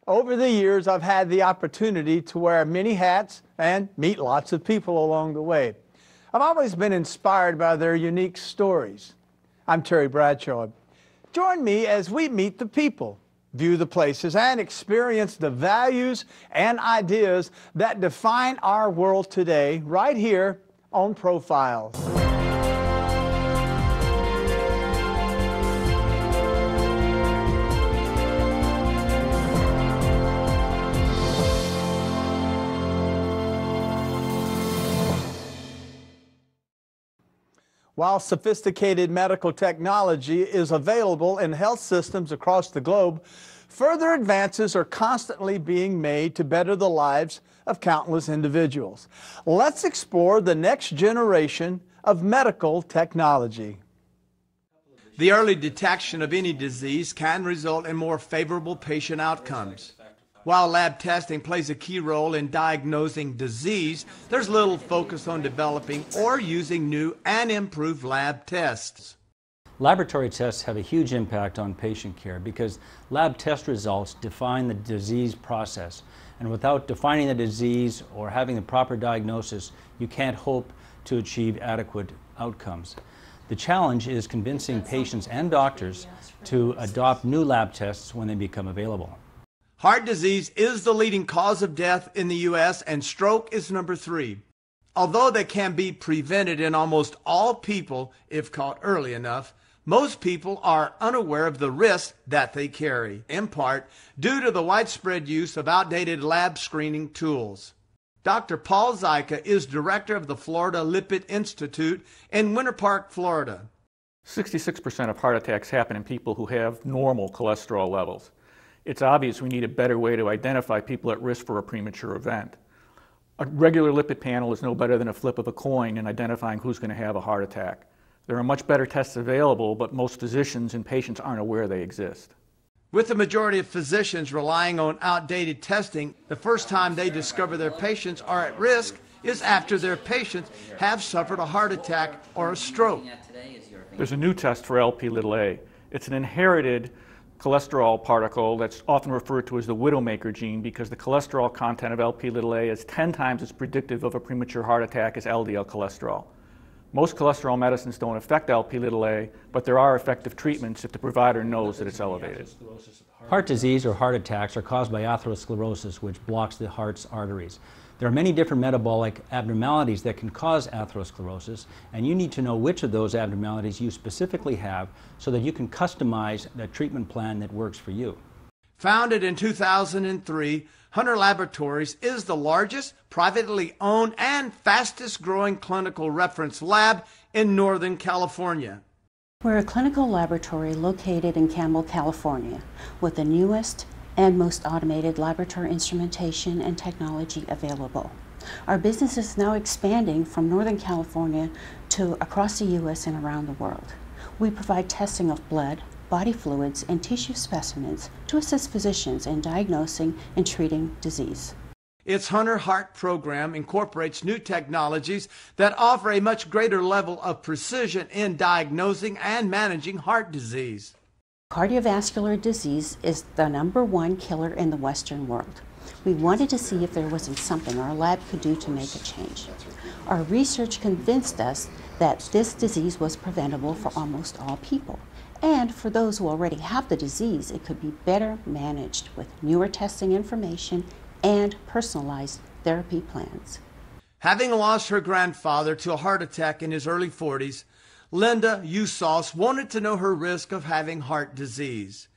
Over the years, I've had the opportunity to wear many hats and meet lots of people along the way. I've always been inspired by their unique stories. I'm Terry Bradshaw. Join me as we meet the people, view the places, and experience the values and ideas that define our world today, right here on Profiles. While sophisticated medical technology is available in health systems across the globe, further advances are constantly being made to better the lives of countless individuals. Let's explore the next generation of medical technology. The early detection of any disease can result in more favorable patient outcomes. While lab testing plays a key role in diagnosing disease, there's little focus on developing or using new and improved lab tests. Laboratory tests have a huge impact on patient care because lab test results define the disease process. And without defining the disease or having the proper diagnosis, you can't hope to achieve adequate outcomes. The challenge is convincing patients and doctors to adopt new lab tests when they become available. Heart disease is the leading cause of death in the U.S. and stroke is number 3. Although they can be prevented in almost all people if caught early enough, most people are unaware of the risks that they carry, in part due to the widespread use of outdated lab screening tools. Dr. Paul Zyka is director of the Florida Lipid Institute in Winter Park, Florida. 66% of heart attacks happen in people who have normal cholesterol levels. It's obvious we need a better way to identify people at risk for a premature event. A regular lipid panel is no better than a flip of a coin in identifying who's going to have a heart attack. There are much better tests available, but most physicians and patients aren't aware they exist. With the majority of physicians relying on outdated testing, the first time they discover their patients are at risk is after their patients have suffered a heart attack or a stroke. There's a new test for Lp(a). It's an inherited cholesterol particle that's often referred to as the widowmaker gene because the cholesterol content of Lp(a) is 10 times as predictive of a premature heart attack as LDL cholesterol. Most cholesterol medicines don't affect Lp(a), but there are effective treatments if the provider knows that it's elevated. Heart disease or heart attacks are caused by atherosclerosis, which blocks the heart's arteries. There are many different metabolic abnormalities that can cause atherosclerosis, and you need to know which of those abnormalities you specifically have so that you can customize the treatment plan that works for you. Founded in 2003, Hunter Laboratories is the largest, privately owned, and fastest growing clinical reference lab in Northern California. We're a clinical laboratory located in Campbell, California, with the newest and most automated laboratory instrumentation and technology available. Our business is now expanding from Northern California to across the U.S. and around the world. We provide testing of blood, body fluids, and tissue specimens to assist physicians in diagnosing and treating disease. Its HunterHeart Program incorporates new technologies that offer a much greater level of precision in diagnosing and managing heart disease. Cardiovascular disease is the #1 killer in the Western world. We wanted to see if there wasn't something our lab could do to make a change. Our research convinced us that this disease was preventable for almost all people. And for those who already have the disease, it could be better managed with newer testing information and personalized therapy plans. Having lost her grandfather to a heart attack in his early 40s, Linda Usauce wanted to know her risk of having heart disease.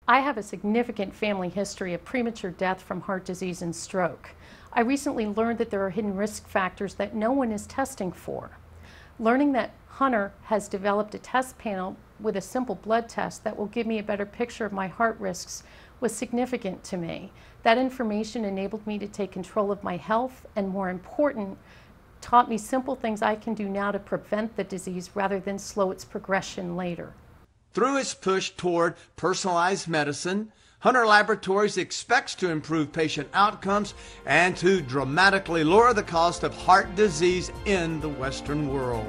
I have a significant family history of premature death from heart disease and stroke. I recently learned that there are hidden risk factors that no one is testing for. Learning that Hunter has developed a test panel with a simple blood test that will give me a better picture of my heart risks was significant to me. That information enabled me to take control of my health and, more important, taught me simple things I can do now to prevent the disease rather than slow its progression later. Through its push toward personalized medicine, Hunter Laboratories expects to improve patient outcomes and to dramatically lower the cost of heart disease in the Western world.